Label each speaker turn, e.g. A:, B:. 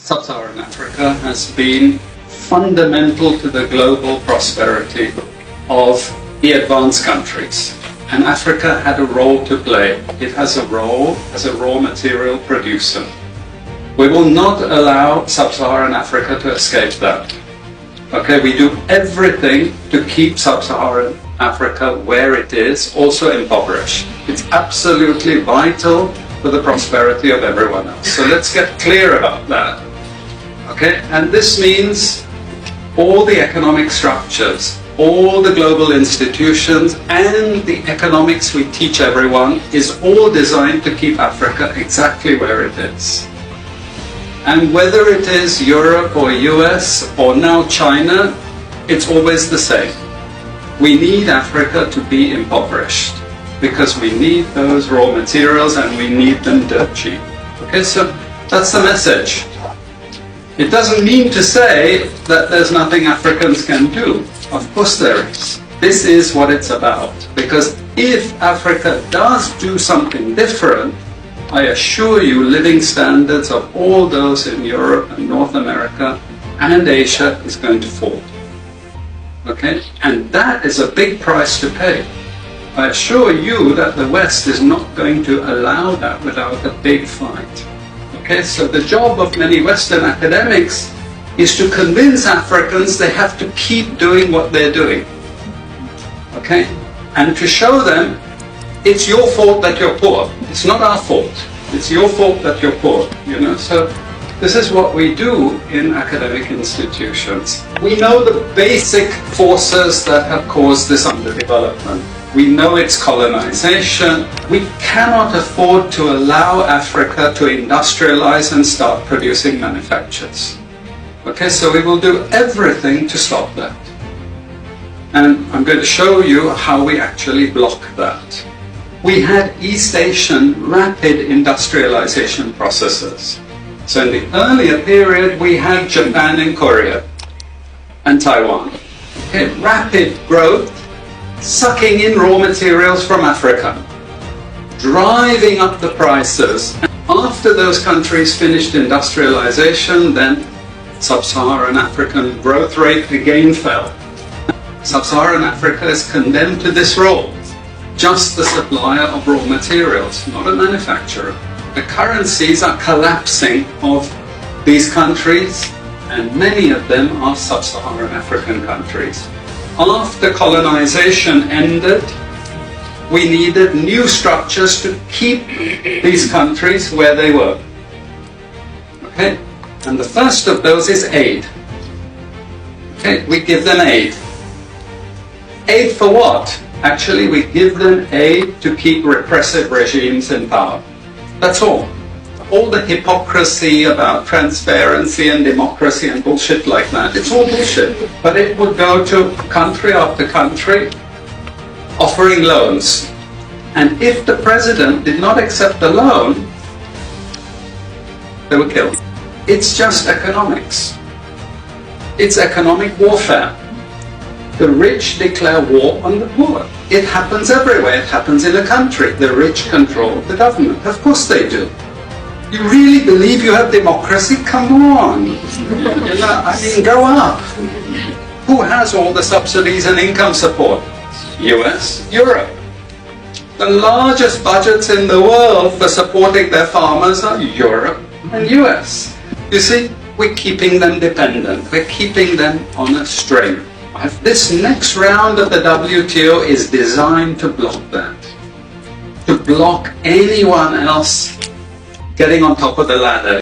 A: Sub-Saharan Africa has been fundamental to the global prosperity of the advanced countries. And Africa had a role to play. It has a role as a raw material producer. We will not allow Sub-Saharan Africa to escape that. Okay, we do everything to keep Sub-Saharan Africa where it is, also impoverished. It's absolutely vital for the prosperity of everyone else. So let's get clear about that. Okay, and this means all the economic structures, all the global institutions, and the economics we teach everyone is all designed to keep Africa exactly where it is. And whether it is Europe or US or now China, it's always the same. We need Africa to be impoverished because we need those raw materials and we need them dirt cheap. Okay, so that's the message. It doesn't mean to say that there's nothing Africans can do. Of course there is. This is what it's about. Because if Africa does do something different, I assure you living standards of all those in Europe and North America and Asia is going to fall. Okay? And that is a big price to pay. I assure you that the West is not going to allow that without a big fight. Okay, so the job of many Western academics is to convince Africans they have to keep doing what they're doing. Okay? And to show them it's your fault that you're poor. It's not our fault. It's your fault that you're poor. You know, so this is what we do in academic institutions. We know the basic forces that have caused this underdevelopment. We know it's colonization. We cannot afford to allow Africa to industrialize and start producing manufactures. Okay, so we will do everything to stop that. And I'm going to show you how we actually block that. We had East Asian rapid industrialization processes. So in the earlier period, we had Japan and Korea and Taiwan. Okay, rapid growth, sucking in raw materials from Africa, driving up the prices. And after those countries finished industrialization, then Sub-Saharan African growth rate again fell. Sub-Saharan Africa is condemned to this role, just the supplier of raw materials, not a manufacturer. The currencies are collapsing of these countries, and many of them are Sub-Saharan African countries. After colonization ended, we needed new structures to keep these countries where they were. Okay? And the first of those is aid. Okay? We give them aid. Aid for what? Actually, we give them aid to keep repressive regimes in power. That's all. All the hypocrisy about transparency and democracy and bullshit like that, it's all bullshit. But it would go to country after country offering loans. And if the president did not accept the loan, they were killed. It's just economics. It's economic warfare. The rich declare war on the poor. It happens everywhere. It happens in a country. The rich control the government. Of course they do. You really believe you have democracy? Come on. You know, I mean, grow up. Who has all the subsidies and income support? US, Europe. The largest budgets in the world for supporting their farmers are Europe and US. You see, we're keeping them dependent. We're keeping them on a string. This next round of the WTO is designed to block that. To block anyone else getting on top of the ladder.